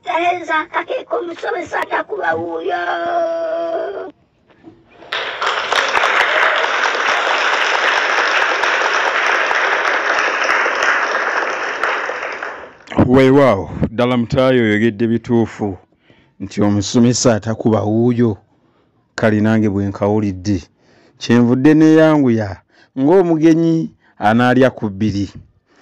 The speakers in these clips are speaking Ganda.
Tereza kakeko musomesa atakuba wuyo. Weewaawo ddala mutaayo oyogedde bituufu nti omusomesa atakuba wuuyo. Kale nange bwe nkawulidde kyenvudde neeyanguya ng'omugenyi anaalya ku bbiri.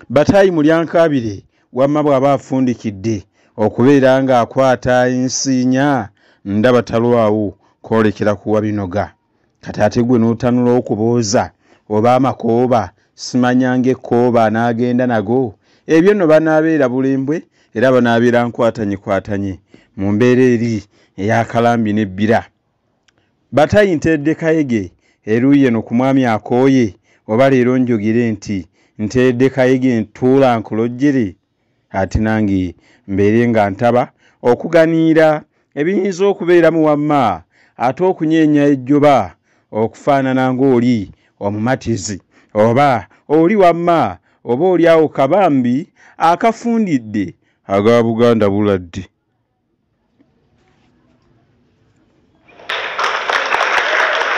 Bataayi mulyankabire wamma bw'aba afundikidde okubeera ng'akwata ensiinya ndaba talwawo kwolekera kuwa binoga. Kati ate gwe n'otanula okubooza oba amakooba simanya ng'ekkooba anaagenda nago. Ebyo nno banaabeera bulembwe era banaabeera nkwatanye mu mbeera eri ey'akalambi n'ebbira. Bataayi ntedde kayege eruuyi eno ku mwami akooye oba leero njogere nti ntedde kayege ntuula nkulojjere. Ate nange mbeere nga ntaba okuganiira ebiyinza okubeeramu wamma ate okunyeenya ejjoba okufaanana ng'oli omumatizi oba oli wamma oba oli awo kabambi akafundidde aga Buganda buladde.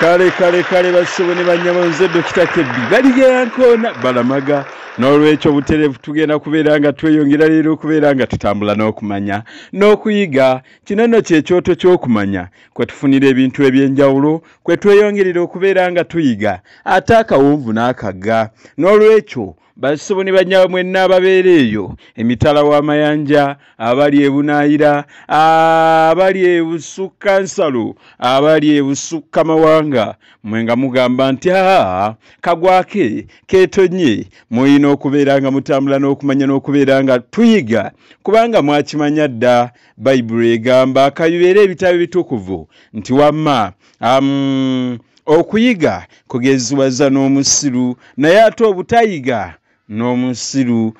Kale basubo ne banyabonze Dokita Kebbi baligeyankoona balamaga. N'olwekyo butereevu tugenda kubeera nga tweyongera leero okubeera nga tutambula n'okumanya n'okuyiga. Kino nno kyekyoto ky'okumanya kwe tufunira ebintu eby'enjawulo kwe tweyongerera okubeera nga tuyiga ate akawunvu n'akagga. N'olwekyo basubo ne banyabo mwenna ababeera eyo emitala w'amayanja, abali e Bunaayira, abali e Busukka Nsalo, abali e Busukka Mawanga, mwe nga mugamba nti kagwake keetonye muyina okubeera nga mutambula n'okumanya n'okubeera nga tuyiga kubanga mwakimanya dda Bayibuli egamba kabibeere ebitabo ebitukuvu nti wamma okuyiga kugezibwaza n'omusiru naye ate obutayiga n'omusiru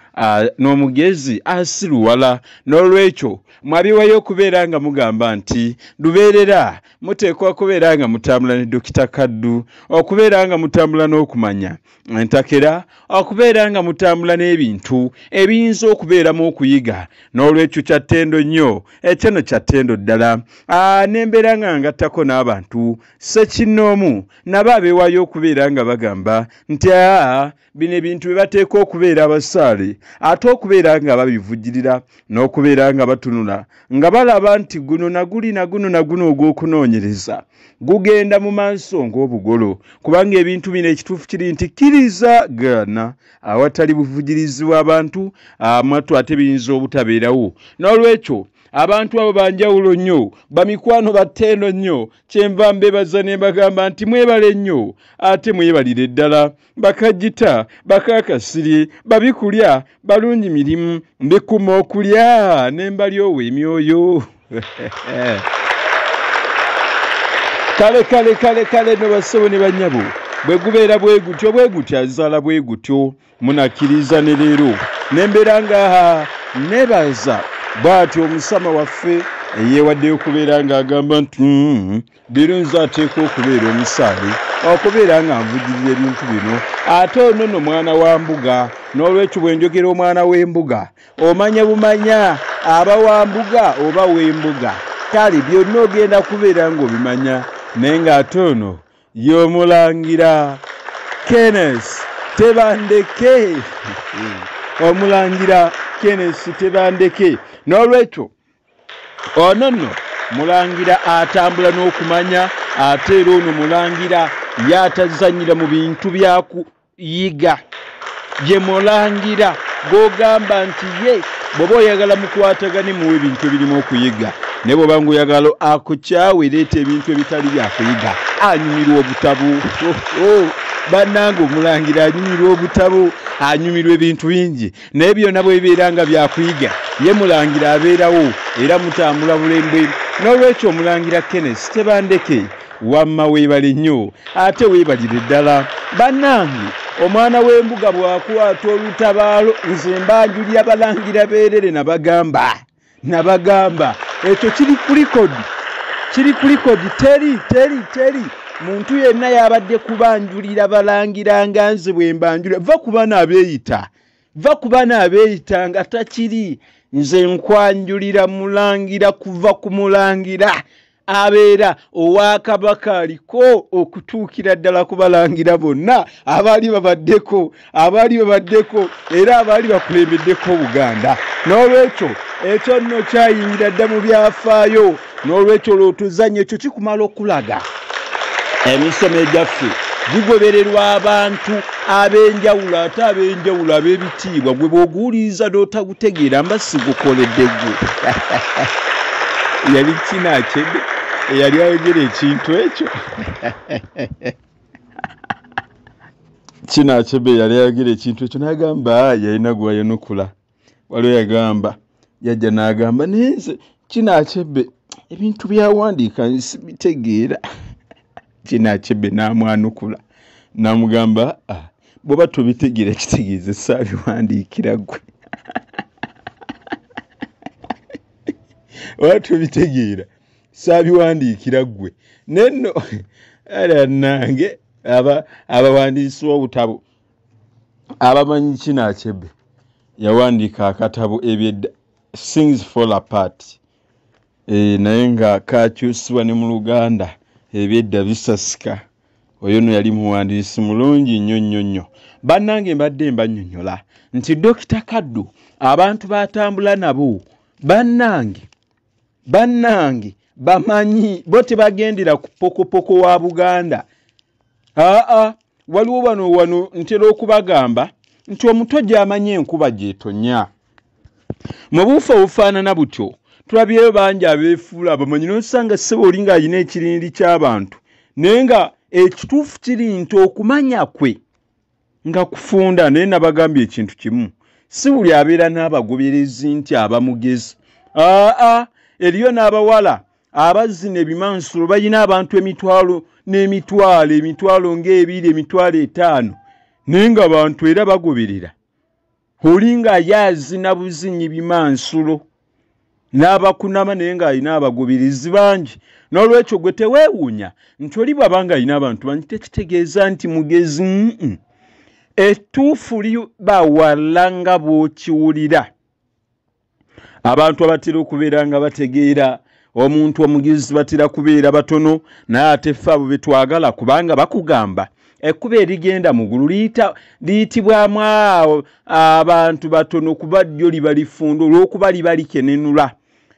n'omugezi asiruwala. N'olwekyo mwabiwayo okubeera nga mugamba nti lubeerera muteekwa kubeera nga mutambula ne Dokita Kaddu, okubeera nga mutambula n'okumanya entakera, okubeera nga mutambula n'ebintu ebiyinza okubeeramu okuyiga. N'olwekyo kya ttendo nnyo ekyono kya ttendo ddala. N'embeera nga ngattako n'abantu ssekinnoomu nabo abeewayo okubeera nga bagamba nti bino ebintu bye bateeka okubeera abasaale ate okubeera nga babivujjirira n'okubeera nga batunula nga balaba nti guno naguli naguno ogw'okunoonyereza gugenda mu maaso ng'obugolo kubanga ebintu bino ekituufu kiri nti kkiriza gaana awatali buvujjirizi bw'abantu amatu ate biyinza obutabeerawo. N'olwekyo abantu abo banjawulo nnyo bamikwano battendo nnyo kyenva mbebaza ne bagamba nti mwebale nnyo ate mwebalire ddala bakajjita bakakasiri babikulya balungi mirimu mbikuma okulya nembalyowo emyoyo. kale no basubo ne banyabo bwe gubeera bwe gutyo azaala bwe gutyo munakkiriza ne leero nembeera nga nebaza bw'atyo omusama waffe eyeewaddeyo okubeera ng'agamba nti leero nze ateeka okubeera omusaale okubeera nga nvujjirira ebintu bino ate ono nno mwana wa mbuga. N'olwekyo bwe njogera omwana w'embuga omanya bumanya aba wa mbuga oba w'embuga, kale byonna ogenda kubeera ng'obimanya naye ng'ate ono y'omulangira Kenneth Tebandeke, omulangira Kenneth Tebandeke. N'olwekyo ono nno mulangira atambula n'okumanya ate era ono mulangira yatazanyira mu bintu byakuyiga gye mulangira g'ogamba nti ye bw'oba oyagala mukwatagane muwe ebintu ebirimu okuyiga ne bw'oba ng'oyagala akukyawe leeta ebintu ebitali byakuyiga anyumirwa obutabu. Bannange omulangira anyumirwa obutabu, anyumirwa ebintu bingi naye byonna bwe bibeera nga byakuyiga ye mulangira abeerawo era mutambula bulembwe. N'olwekyo omulangira Kenneth Tebandeke wamma weebale nnyo ate weebalire ddala. Bannange omwana w'embuga bw'akwata olutabaalo nze mbanjulira balangira beerere nabagamba ekyo kiri ku likodi teri muntu yenna yabadde kubanjulira balangira nga nze bwe mbanjulira va kuba n'abeeyita va ku baana abeeyitanga takiri nze nkwanjulira mulangira kuva ku mulangira abeera owa Kabaka aliko okutuukira ddala kubalangira bonna abaali babaddeko era abaali bakulembeddeko Buganda. N'olwekyo ekyo nno kyayingira dda mu byafaayo. N'olwekyo lwotuzanya ekyo kikumala okulaga emisomo egyaffe gigobererwa abantu ab'enjawulo ate ab'enjawulo ab'ebitiibwa gwe bw'oguwuliriza n'otagutegeera mba sigukoledde gwe. Yali Kinachebe eyali ayogera ekintu ekyo. Kinachebe yali ayogera ekintu ekyo n'agamba yalina gwe wayanukula. Waliwo yagamba yajja n'agamba nenze Kinachebe ebintu byawandiika sibitegeera. Kinachebe n'amwanukula n'amugamba bw'oba tobitegeera kitegeeze saabiwandiikira gwe. Oba tobitegeera saabiwandiikira gwe. Nenno ala nange abawandiisi b'obutabo abamanyi Kinachebe yawandiika akatabo ebyedda Things Fall Apart. Naye nga kakyusibwa ne mu Luganda ebyedda bisasika. Oyo no yali muwandiisi mulungi nnyo. Bannange mbadde mbannyonnyola nti Dr. Kaddu abantu batambula nabo bannange bamanyi bo tebagendera ku pokopoko wa Buganda. Waliwo wano ntera okubagamba nti omuto gy'amanyi enkuba gy'etonya. Mu buufa obufaanana butyo tulabyeyo bangi abeefuula abamanyi n'osanga ssebo oli ng'alina ekirindi ky'abantu naye nga ekituufu kiri nti okumanya kwe nga kufunda. Naye nabagambye ekintu kimu, si buli abeera n'abagoberezi nti abamugezi. Eriyo n'abawala abazina ebimansulo balina abantu emitwalo ng'ebiri, emitwalo 5 naye nga bantu era bagoberera. Oli nga yazina buzinyi bimansulo n'abakunama naye ng'alina abagoberezi bangi. N'olwekyo gwe teweewuunya nti oli bw'abanga alina abantu bangi tekitegeeza nti mugezi. Ettuufu libawala nga bw'okiwulira. Abantu abatera okubeera nga bategeera omuntu omugezi batera kubeera batono, naye ate ffe abo be twagala kubanga bakugamba ekkuba erigenda mu ggulu liyitibwamu abantu batono kuba ddyo liba lifundo olw'okuba liba likenenula.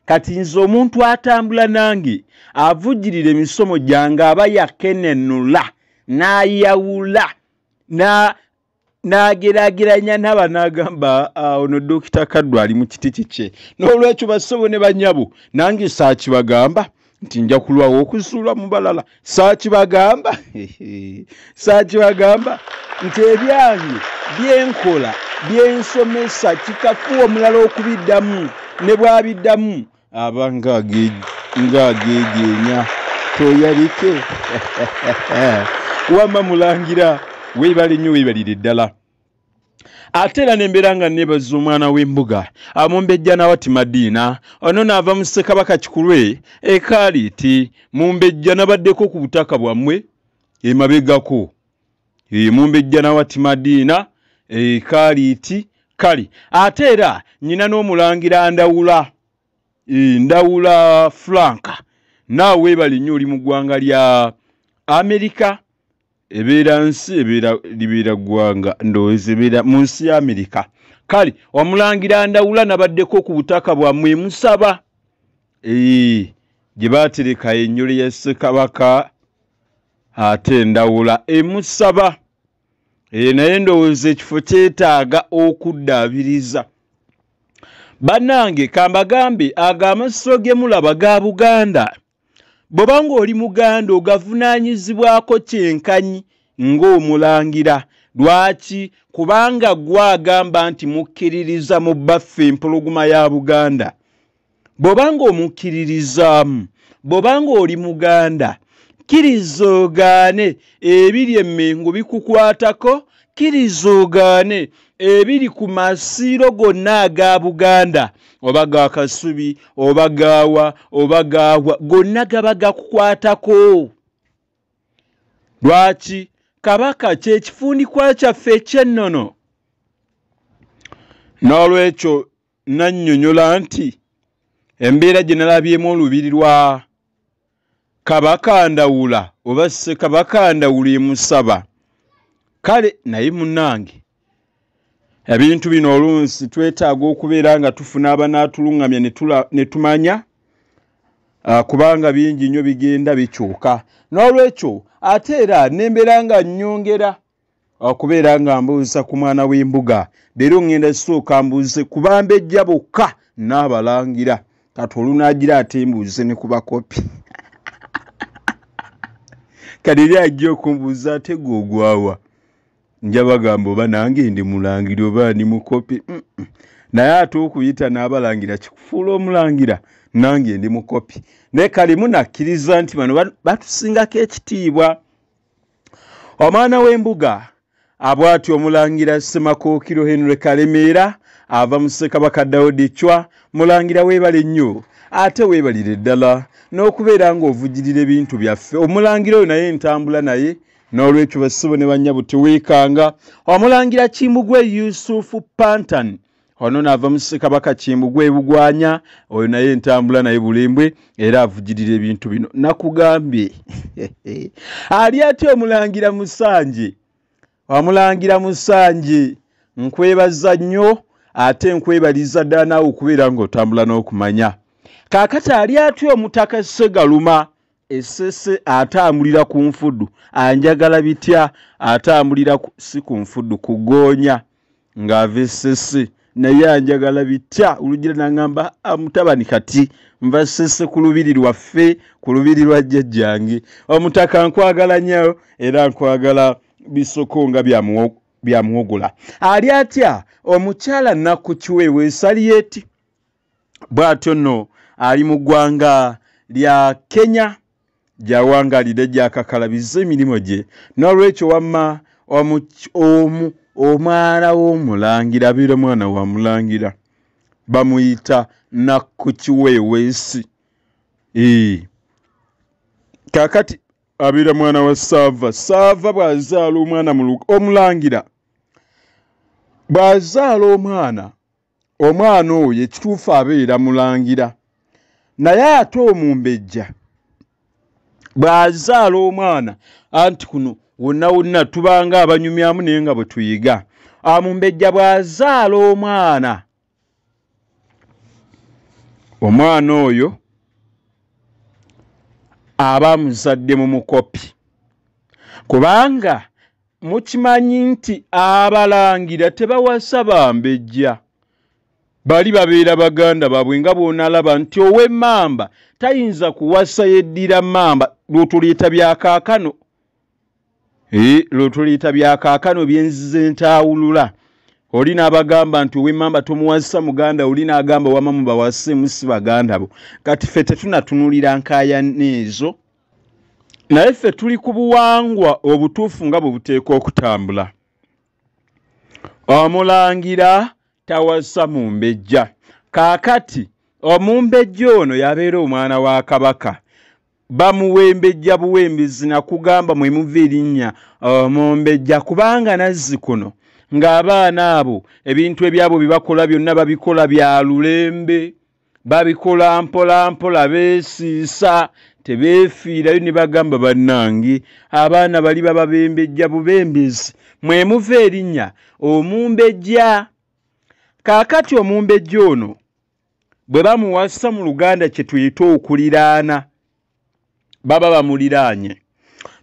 Kati nze omuntu atambula nange avujjirira emisomo gyange aba yakenenula n'ayawula n'ageraageranya n'aba n'agamba ono Dr. Kaddu ali mu kiti kikye. N'olwekyo bassebo ne bannyabo nange saakibagamba nti nja kulwawo okuzuulwa mu balala. Saakibagamba nti ebyange byenkola byensomesa kikafuwa omulala okubiddamu ne bw'abiddamu aba ng'ageegeenya toyalike. Wamma mulangira weebale nnyo weebalire ddala. Ate era nembeera nga neebaza omwana w'embuga Mumbejja Nawati Madiina ono n'ava mu Ssekabaka Kikulwe Kaliiti. Mumbejja nabaddeko ku butaka bwammwe emabegako. Mumbejja Nawati Madiina Kaliiti kali. Ate era nnyina n'omulangira Ndawula Frank naawe weebale nnyo oli mu ggwanga lya Amerika. Ebeera nsi libeera ggwanga ndowooza ebeera mu nsi ya Amerika. Kale omulangira Ndawula nabaddeko ku butaka bwammwe musaba gye baatereka ennyole ya Ssekabaka ate Ndawula emusaba. Naye ndowooza ekifo kyetaaga okuddaabiriza. Bannange kambagambe ag'amasiso ge mulaba ga Buganda. Bw'obanga oli Muganda ogavunaanyizibwako kyenkanyi ng'omulangira. Lwaki? Kubanga gwagamba nti mukkiririza mu baffe empologoma ya Buganda. Bw'obanga omukkiririzaamu, bw'obanga oli Muganda, kkiriza ogaane ebiri emmengo bikukwatako, kkiriza ogaane ebiri ku masiiro gonna aga Buganda, oba ga Kasubi, oba gaawa, oba gaahwa, gonna gaba gakukwatako. Lwaki? Kabaka kye kifundikwa kyaffe eky'ennono. n'olwekyo nannyonnyola nti embeera gye nalabyemu olubiri lwa Kabaka Ndawula oba Ssekabaka Ndawula emusaba. Kale naye munnange ebintu bino oluusi twetaaga okubeera nga tufuna abanaatulungamya ne tumanya kubanga bingi nnyo bigenda bikyuka. N'olwekyo ate era nembeera nga nnyongera okubeera nga mbuuza ku mwana w'embuga. Leero ngenda sooka mbuuze ku Bambejja bokka n'Abalangira. Kati olunaagira ate mbuuze ne ku bakopi. Kati eri ajja okumbuuza ate gw'ogwawa. Nja bagamba oba nange ndi mulangira oba ndi mukopi. Naye ate okuyita n'Abalangira kikufuula omulangira, nange ndi mukopi. Naye kalimu nakkiriza nti bano batusingako ekitiibwa. Omwana w'embuga abwati omulangira Ssemakookiro Henry Kalemeera ava mu Ssekabaka Daudi Chwa. Mulangira weebale nnyo ate weebalire ddala n'okubeera ng'ovujjirira ebintu byaffe. Omulangira oyo naye ntambula naye, n'olwekyo bassibo ne bannyabo teweekanga. Omulangira Kimbugwe Yusufu Pantan ono n'ava mu Ssekabaka Kimbugwe e Bugwanya, oyo naye ntambula naye bulembwe era avujjirira ebintu bino. Nakugambye ali ate omulangira Musanje. Omulangira Musanje nkwebaza nnyo ate nkwebaliza ddala naawe okubeera ng'otambula n'okumanya. Kaakati ali ate Omutaka Ssegaluma Essese atambulira ku nfuddu. Anjagala bitya atambulira si ku nfuddu kugoonya ng'ava Essese naye anjagala bitya. Olugira n'aŋŋamba mutabani kati nva Ssese ku lubiri lwaffe ku lubiri lwa jjajjange. Omutaka nkwagala nnyo era nkwagala bisoko nga byamuwogola. Ali atya omukyala Nakku Kiweewa Salieti bw'atyo nno ali mu ggwanga lya Kenya gy'awangalira gy'akakalabiza emirimu gye. N'olwekyo wamma omwana w'omulangira abeera mwana wa mulangira bamuyita Nakku Kiweewa. Kaakati abeera mwana wa Saava. Saava bw'azaala omwana omulangira bw'azaala omwana oyo ekituufu abeera mulangira. Naye ate Omumbejja bw'azaala omwana anti kuno wonna wonna tubanga abanyumyamu naye nga bwe tuyiga. Omumbejja bw'azaala omwana oyo aba muzadde mu mukopi, kubanga mukimanyi nti Abalangira tebawasa Bambejja. Bali babeera baganda baabwe nga bw'onalaba nti ow'emmamba tayinza kuwasa yeddira mmamba. Lw'otuleeta bya kaakano lw'otuleeta bya kaakano byenzize ntawulula. Oli n'abagamba nti ow'emmamba tomuwasa muganda, oli n'agamba wama mubawase musi baganda bo. Kati ffe tetunatunulira nkaaya n'ezo, naye ffe tuli ku buwangwa obutuufu nga bwe buteekwa okutambula. Omulangira tawasa Mumbejja. Kaakati Omumbejja ono yabeera omwana wa Kabaka. Bamuwembejja buwembezi nakugamba mwe muva erinnya Omumbejja kubanga Nazzikuno ng'abaana abo ebintu ebyabo byebakola byonna babikola bya lulembe, babikola mpola mpola, beesiisa tebeefiirayo ne bagamba bannange abaana bali bababembejja bubembezi mwe muva erinnya Omumbejja. Kaakati Omumbejja ono bwe bamuwasa mu Luganda kye tuyita okuliraana, baba bamuliraanye.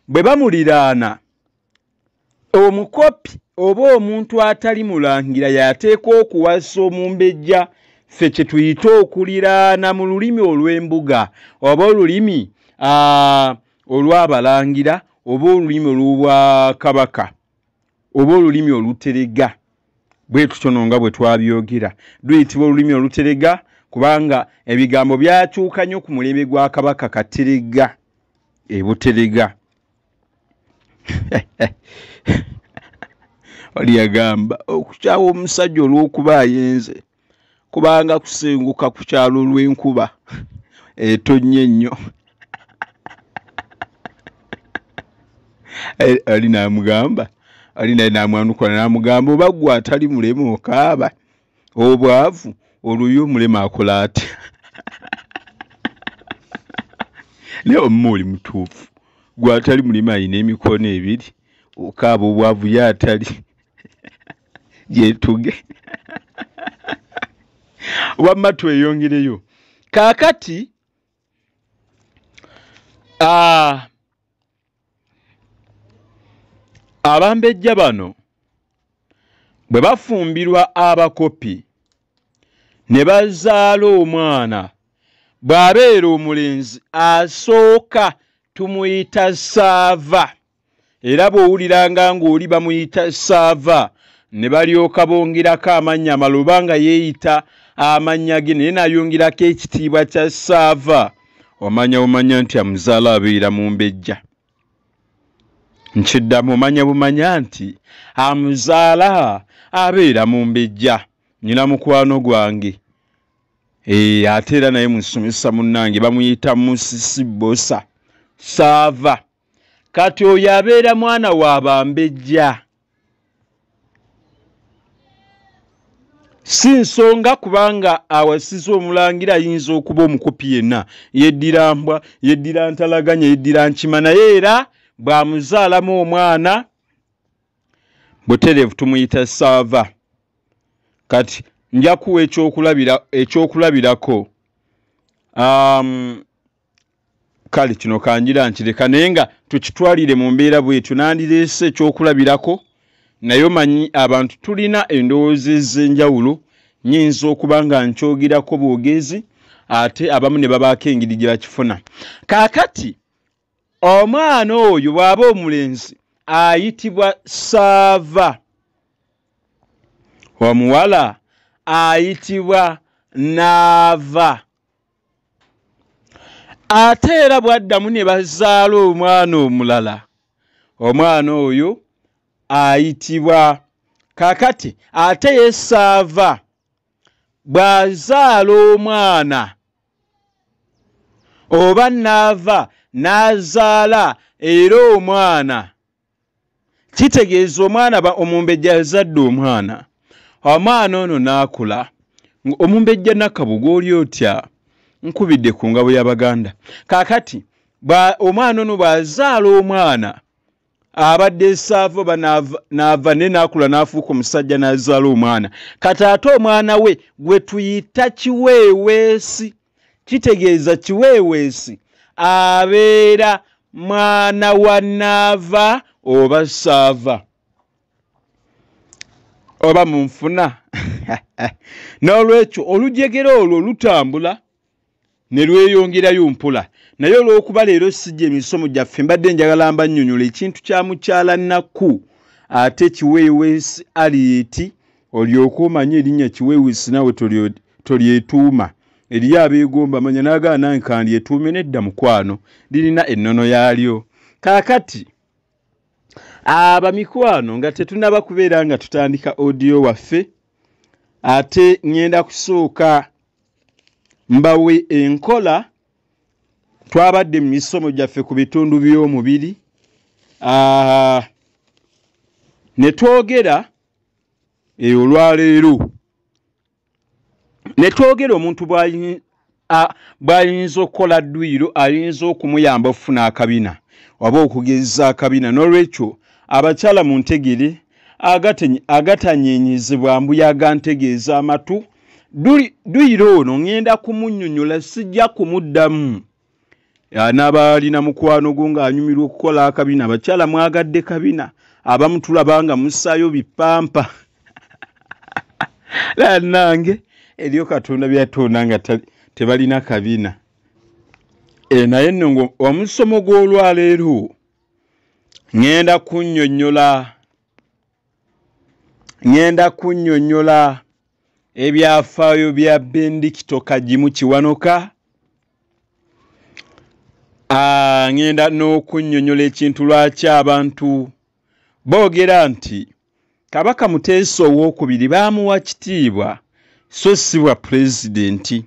Bwe bamuliraana, omukopi oba omuntu atali mulangira yateekwa okuwasa Omumbejja ffe kye tuyita okuliraana mu lulimi olw'embuga oba olulimi olw'Abalangira oba olulimi olw'Obwakabaka oba olulimi oluterega. Bwe tutyo nga bwe twabyogera luyitibwa olulimi oluterega kubanga ebigambo byakyuka nnyo ku mulembe gwa Kabaka Katerega Buterega. Oli yagamba okukyawa omusajja olw'okuba ayenze kubanga kusenguka ku kyalo lw'enkuba etonnye ennyo. Ali n'amugamba, ali naye n'amwanukula n'amugamba oba ggwe atali mulemu okaaba obwavu oluyo mulema akola atya leo mmuli mutuufu gwatali mulima ayina emikono ebiri okaaba obwavu yatali yetuge wamma tweyongereyo kaakati abambejja bano bwe bafumbirwa abakopi ne bazaala omwana bw'abeera omulenzi asooka tumuyita saava era bw'owuliranga ng'oli bamuyita saava ne balyoka bongerako amannya amalala nga yeeyita amannya ge naye n'ayongerako ekitiibwa kya saava omanya nti amuzaala abeera mu mbejja nkiddamu omanya nti amuzaala abeera mu mbejja nyina mukwano gwange ate era naye musomesa munnange bamuyita musisi bosa saava kati oyo abeera mwana wa bambejja si nsonga kubanga awasiza omulangira ayinza okuba omukopi yenna yeddira mbwa yeddira ntalaganya yeddira nkima naye era bw'amuzaalamu omwana butereevu tumuyita saava kati nja kuwa ekyokulabirako kale kino kanjira nkireka naye nga tukitwalire mu mbeera bwetyo nandireese ekyokulabirako naye omanyi abantu tulina endowooza ez'enjawulo nyinza okuba nga nkyogerako bwogezi ate abamu ne babaako engeri gye bakifuna kaakati omwana oyo bw'aba omulenzi ayitibwa saava omuwala ayitibwa naava ate era bwaddamu ne bazaala omwana omulala omwana oyo ayitibwa kakati ate ye saava bw'azaala omwana oba naava n'azaala era omwana kitegeeza omwana omumbejja yazadde omwana ono n'akula omumbejja Nakabugo oli otya nkubidde ku ngabo y'Abaganda kaakati omwana ono bw'azaala omwana abadde saava oba naava ne n'akula n'afuuka omusajja n'azaala omwana kati ate omwana we gwe tuyita kiweeweesi kitegeeza kiweeweesi abeera mwana wa naava oba saava oba munfuna n'olwekyo olujegera olwo lutambula ne lweyongerayo mpola naye olw'okuba leero sijja emisomo gyaffe mbadde njagala mbannyonnyola ekintu kya mukyala Nakku ate kiweeweesi Alieti olyoke omanye erinnya kiweeweesi nawe tolyetuuma eriyo abeegomba manya n'agala nange kandyetuume nedda mukwano lirina ennono yaalyo kaakati abamikwano nga tetunaba kubeera nga tutandika audio waffe ate ngenda kusooka mbawe enkola twabadde mu misomo gyaffe ku bitundu by'omubiri ne twogera olwaleero ne twogera omuntu bw'ayinza okukola ddwiro ayinza okumuyamba okufuna akabina oba okugeza akabina n'olwekyo abakyala mu ntegere agatanyenyezebwa mbuyaga ntegeeza amatu duyiro ono ngenda kumunnyonnyola sijja kumuddamu n'abalina mukwano gwo ng'anyumirwa okukola akabina abakyala mwagadde kabina abamu tulabanga mussaayo bipampa nange eriyo Katonda byatonda nga tebalina kabina naye nno omusomo gw'olwaleero ngenda kunnyonnyola ebyafaayo bya Bendikito Kagimu Kiwanuka ngenda n'okunnyonnyola ekintu lwaki abantu boogera nti Kabaka Muteesa owookubiri baamuwa kitiibwa so si bwa pulezidenti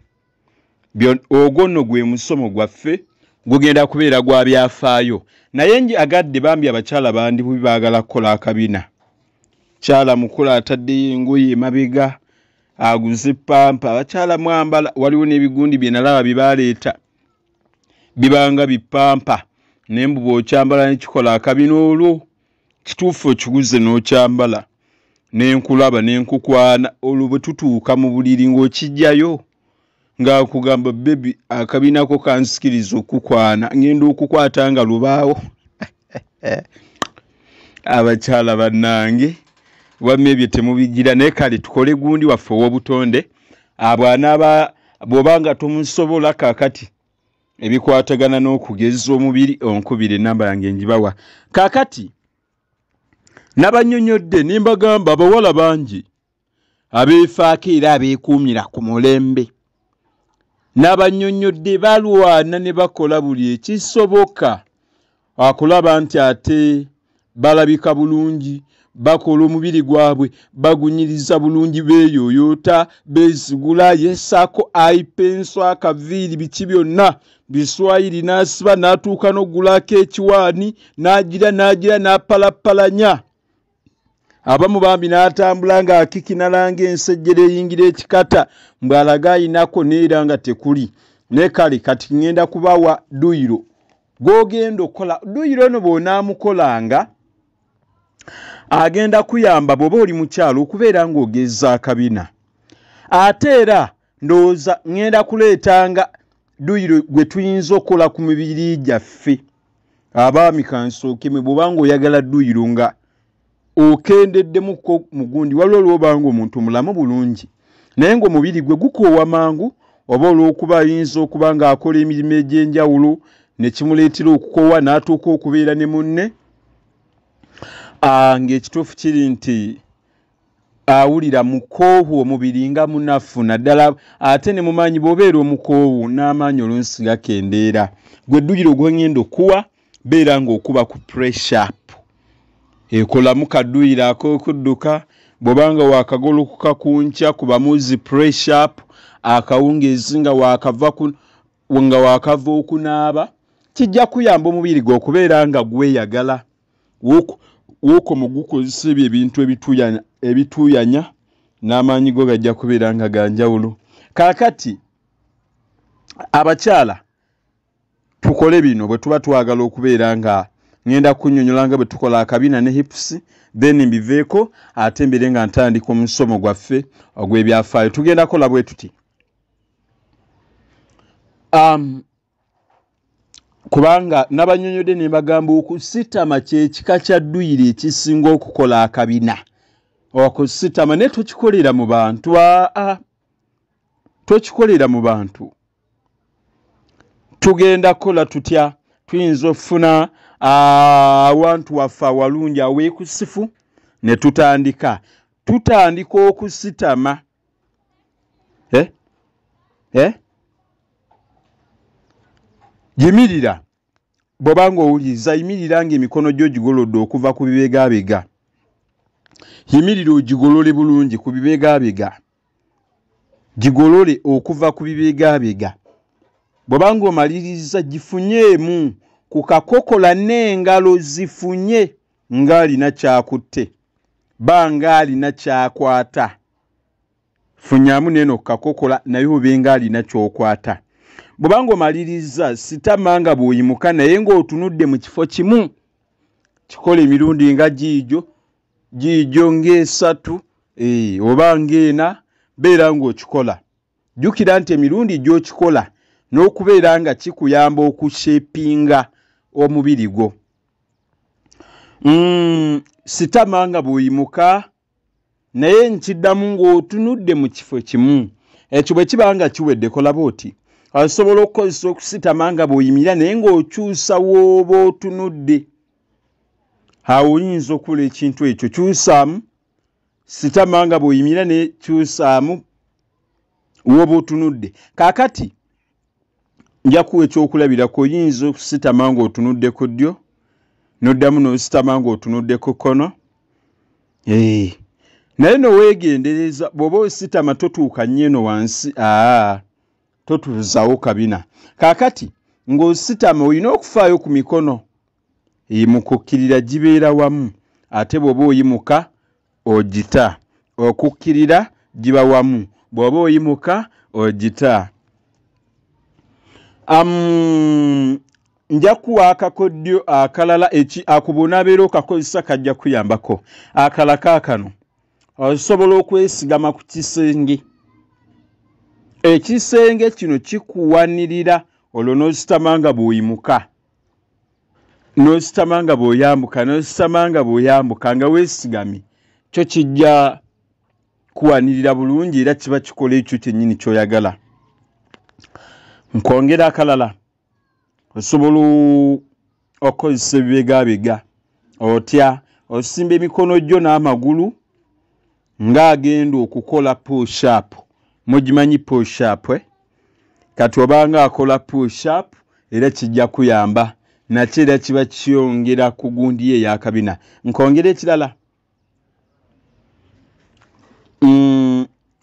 ogwo nno gwe musomo gwaffe gugenda kubeera gwa byafaayo naye njagadde bambi abakyala bandi baagala kukola akabina kyala mukula ataddeyo engoye emabega aguze pampa abakyala mwambala waliwo n'ebigundi bye nalaba bibaleeta bibanga bipampa nembu bw'okyambala nekikola akabina olwo kituufu okiguze n'okyambala nenkulaba nenkukwana olwo bwe tutuuka mu buliri ng'okijjayo ng'akugamba bebi akabinako kansikiriza okukwana ngenda okukwata nga lubaawo abakyala bannange wamma ebyo temubigira naye kale tukole gundi waffe ow'obutonde abwana bw'obanga tumusobola kaakati ebikwatagana n'okugeza omubiri onkubira enamba yange njibawa kaakati n'abanyonyodde nimbagamba abawala bangi abeefaako era abeekuumira ku mulembe n'abanyonyodde balwana ne bakola buli ekisoboka akulaba nti ate balabika bulungi bakola omubiri gwabwe bagunyiriza bulungi beeyoyoota beesigula yesaako aipenso akaviiri biki byonna biswayiri n'asiba n'atuuka n'oggulako ekiwaani n'agira n'apalapalanya abamu bambi n'atambula ng'akikinalanga ensejjera eyingira ekikata mbw'alaga ayinako neera nga tekuli naye kale kati ŋŋenda kubawa duyiro gw'ogenda okukola duyiro ono bw'onaamukolanga agenda kuyamba bw'oba oli mukyalo okubeera ng'ogezza akabina ate era ndowooza ŋŋenda kuleetanga duyiro gwe tuyinza okukola ku mibiri gyaffe abaami kansookemwe bw'oba ng'oyagala duyiro nga okendeddemuko mugundi waliwo olw'obanga omuntu mulamu bulungi naye ng'omubiri gwe gukoowa mangu oba olw'okuba ayinza okuba ng'akola emirimu egy'enjawulo ne kimuleetera okukoowa n'atuuka okubeera ne munne ng'ekituufu kiri nti awulira mukoowu omubiri nga munafu naddala ate ne mumanyi bw'obeera omukoowu n'amaanyi oluusi gakendeera gwe dduyiro gw'engenda okuwa beera ng'okuba ku pressure ekolamu kaduyiro ak'okudduka bw'obanga waakagolokoka ku nkya kubamuzi pressure up akawungeezi nga waakava okunaaba kijja kuyamba omubiri gwe okubeera nga gweyagala woko mugukozesa ebyo ebintu ebituuyanya n'amaanyi go gajja kubeera nga ganjawulo kaakati abakyala tukole bino bwe tuba twagala okubeera nga ngenda kunnyonnyola nga bwe tukola akabina ne hips then mbiveeko ate mbere nga ntandika omusomo gwaffe ogw'ebyafaayo tugenda kola bwe tuti kubanga n'abanyonyodde ne bagamba okusitama kyekika kya dduyiro ekisinga okukola akabina okusitama naye tokikolera mu bantu tokikolera mu bantu tugenda kukola tutya tuyinza okufuna awantu waffe awalungi aweekusifu ne tutandika okusitama yimirira bw'obanga owuliriza yimirira ng'emikono gyo gigolodde okuva ku bibegaabega yimirira ogigolole bulungi ku bibegaabega gigolole okuva ku bibegaabega bw'obanga omaliriza gifunyeemu ku kakokola n'engalo zifunye ng'alina kyakutte banga alina kyakwata funyaamu neeno ku kakokola naye obe ng'alina ky'okwata bw'obanga omaliriza sitama nga bw'oyimuka naye ng'otunudde mu kifo kimu kikola emirundi nga giijo ng'esatu oba ng'ena beera ng'okikola jjukira nti emirundi gy'okikola n'okubeera nga kikuyamba okushepinga omubiri gwo sitama nga bw'oyimuka naye nkiddamu ng'otunudde mu kifo kimu ekyo bwe kiba nga kiwedde kola bw'oti osobola okukozesa okusitama nga bw'oyimira naye ng'okyusa w'oba otunudde awo oyinza okukola ekintu ekyo kyusaamu sitama nga bw'oyimira naye kyusaamu w'oba otunudde kaakati nja kuwa ekyokulabirako oyinza okusitama ng'otunudde ku ddyo n'oddamu n'ositama ng'otunudde ku kkono naye noweegendereza bw'oba ositama totuuka nnyo eno wansi totuuzawo kabina kaakati ng'ositama olina okufaayo ku mikono mu kukkirira gibeera wamu ate bw'oba oyimuka ogita okukkirira giba wamu bw'oba oyimuka ogita. Nja kuwa akakodyo akalala akubonabeera kakozesa kajja kuyambako. Akala kaakano osobola okwesigama ku kisenge. Ekisenge kino kikuwanirira olwo n'ositamanga bw'oyimuka, n'ositamanga bw'oyambuka, n'ositamanga bw'oyambuka nga weesigamye, kyo kijja kuwanirira bulungi era kiba kikola ekyo kyennyini ky'oyagala. Nkwongera akalala, osobola okukozesa ebibegaabega otya osimba emikono gyo n'amagulu ng'agenda okukola push up. Mugimanyi push up kati obanga akola push up era kijja kuyamba nakyo era kiba kyongera ku gundi ye ey'akabina. Nkwongera ekirala,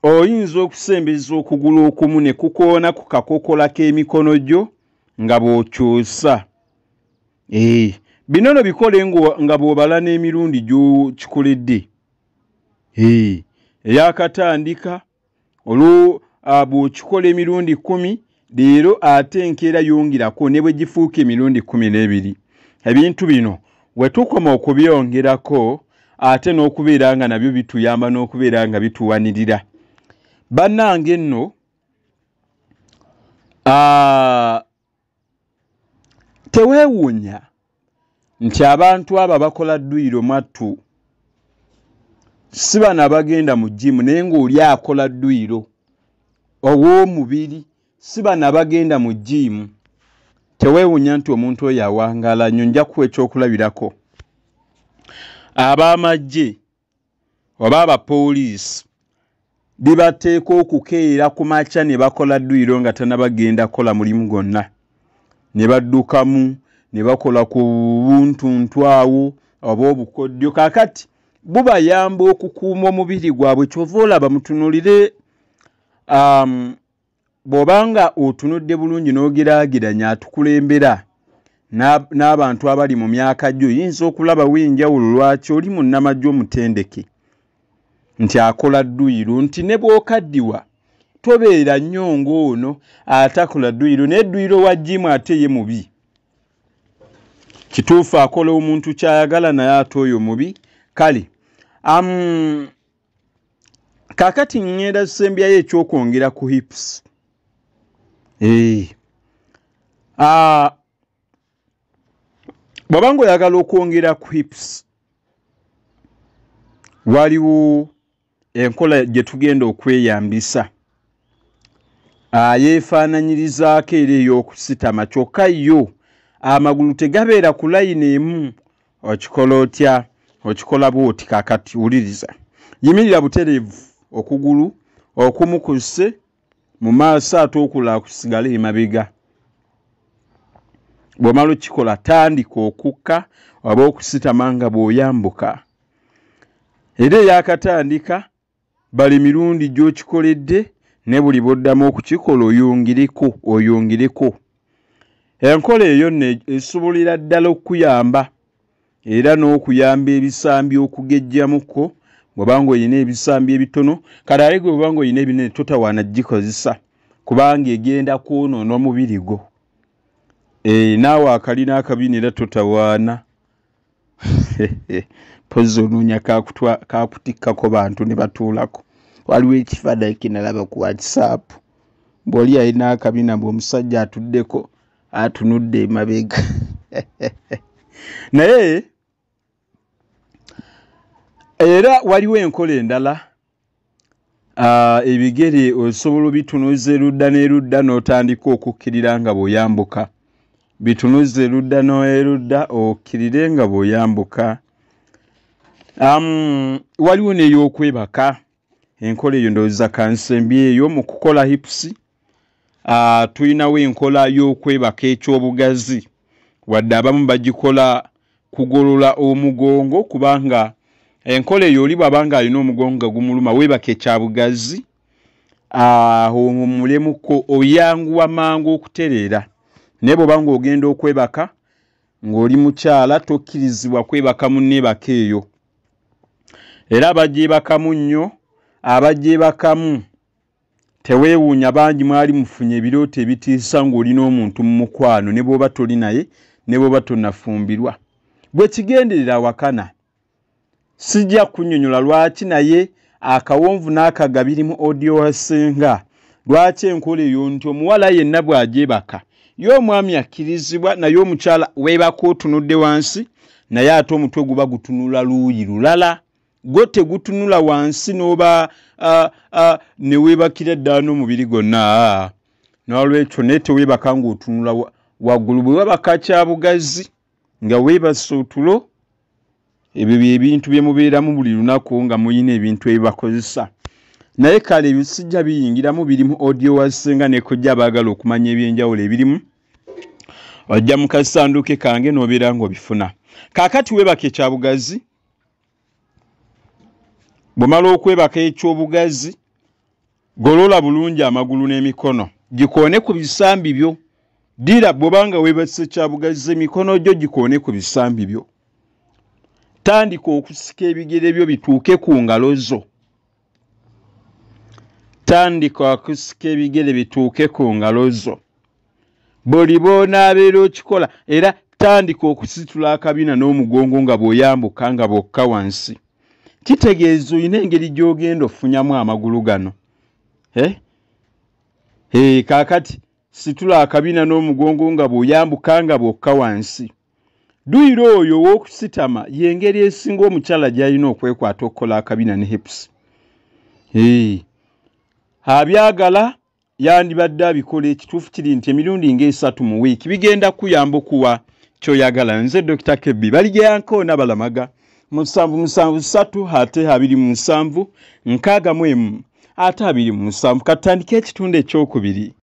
oyinza okusembeza okugulu okumu ne kukoona ku kakokola k'emikono gyo nga bw'okyusa. Bino no bikole nga bw'obala n'emirundi gy'okikoledde. Eyakatandika olwo bw'okikola emirundi 10 leero ate enkeera yongirako ne bwe gifuuka emirundi 12. Ebintu bino we tukoma okubyongerako ate n'okubeera nga nabyo bituyamba n'okubeera nga bituwanirira. Bannange nno teweewuunya nti abantu abo bakola dduyiro mwattu si bana bagenda mu gyimu naye ng'oli akola dduyiro ow'omubiri si bana bagenda mu gyimu. Teweewuunya nti omuntu oyo awangaala nnyo. Nja kuwa ekyokulabirako. Ab'amagye oba abapoliisi bibateeka okukeera ku makya ne bakola dduyiro nga tannabagenda kola mulimu gwonna, ne baddukamu ne bakola ku buntuntu awo oba obukodyo. Kaakati bubayamba okukuuma omubiri gwabwe. Kyova olaba mutunulire bw'obanga otunudde bulungi n'ogeraageranya atukulembera n'abantu abali mu myaka gyo, yinza okulaba w'enjawulo. Lwaki? Oli munnamagye omutendeke nti akola dduyiro, nti ne bw'okaddiwa tobeera nnyo ng'ono atakola dduyiro. Naye dduyiro wa jjimu ate ye mubi. Kituufu akola omuntu kyayagala naye ate oyo mubi. Kale kaakati ngenda sembyayo ekyokwongera ku hips. Bw'obanga oyagala okwongera ku hips, waliwo enkola gye tugenda okweyambisa yeefaananyirizaako era ey'okusitama, kyokka yo amagulu tegabeera ku layini emu. Okikola otya? Okikola bw'oti. Kaakati wuliriza, yimirira butereevu, okugulu okumu kusse mu maaso ate okulala kusigale emabega. Bw'omala okikola tandika okukka oba okusitama nga bw'oyambuka. Era eyakatandika bali mirundi gy'okikoledde ne buli bw'oddamu okukikola oyongereko. Enkola eyo esobolera ddala okuyamba era n'okuyamba ebisambi okugejjamuko bw'obanga olina ebisambi ebitono. Kale ate bw'obanga olina ebinene totawaana gikozesa kubanga egenda kwonoona omubiri gwo. Naawe akalina akabina era totawaana. Pozi onoonya kakutikkako bantu ne batuulako. Waliwo ekifaananyi kinalaba ku WhatsApp. Bw'oli alina akabina bw'omusajja atuddeko atunudde emabega. Naye era waliwo enkola endala. Ebigere osobola bitunuza erudda n'erudda n'otandika okukkirira nga bw'oyambuka. Bitunuza erudda n'erudda okkirire nga bw'oyambuka. Waliwo n'ey'okwebaka. Enkola eyo ndowooza kansembi eyo mu kukola hips. Tulinawo enkola y'okwebaka ekyobugazi. Wadde abamu bagikola kugolola omugongo kubanga enkola eyo oli bw'abanga alina omugongo gumuluma weebaka ekyabugazi omulemuko oyanguwa mangu okutereera. Naye bw'obanga ogenda okwebaka ng'oli mukyala tokkirizibwa kwebaka mu neebaka eyo. Era abagyebakamu nnyo abagyebakamu teweewuunya bangi mwali mufunye ebirooto ebitiisa ng'olina omuntu mu mukwano ne bw'oba toli naye ne bw'oba tonnafumbirwa. Bwe kigenderera wakana sijja kunnyonnyola lwaki naye akawonvu n'akaga biri mu audio wasenga lwaki enkola eyo nti omuwala yenna bw'agyebaka ye omwami akkirizibwa naye omukyala weebaka otunudde wansi naye ate omutwe guba gutunula luuyi lulala gwo tegutunula wansi n'oba ne weebakira ddala n'omubiri gwonna n'olwekyo naye teweebaka ng'otunula waggulu bwe wabaka kyabugazi nga weebasa otulo ebyo byebintu bye mubeeramu buli lunaku nga muyina ebintu ebibakozesa naye kale ebyo sijja biyingiramu birimu audio wasenga ne kojja abaagala okumanya ebyenjawulo ebirimu ojja mu kasanduke kange n'obeera ng'obifuna. Kaakati weebaka ekyabugazi bw'omala okwebaka ekyobugazi golola bulungi amagulu n'emikono gikoone ku bisambi byo dira bw'obanga weebase ekyabugazi emikono gyo gikoone ku bisambi byo tandika okusika ebigere byo bituuke ku ngalo zo tandika okusika ebigere bituuke ku ngalo zo buli bw'onaabeera okikola era tandika okusitula akabina n'omugongo nga bw'oyambuka nga bw'okka wansi kitegeeza olina engeri gy'ogenda ofunyamu amagulu gano kaakati situla akabina n'omugongo nga bw'oyambuka nga bw'okka wansi duyira oyo ow'okusitama y'engeri esinga omukyala gy'alina okwekwata okukola akabina ne hips abyagala yandibadde abikola ekituufu kiri nti emirundi ng'esatu mu wiiki bigenda kuyamba okuwa kyoyagala. Nze Dr. Kebbi baligyankoona balamaga 773 ate 27 61 ate 27 katandika ekitundu ekyokubiri.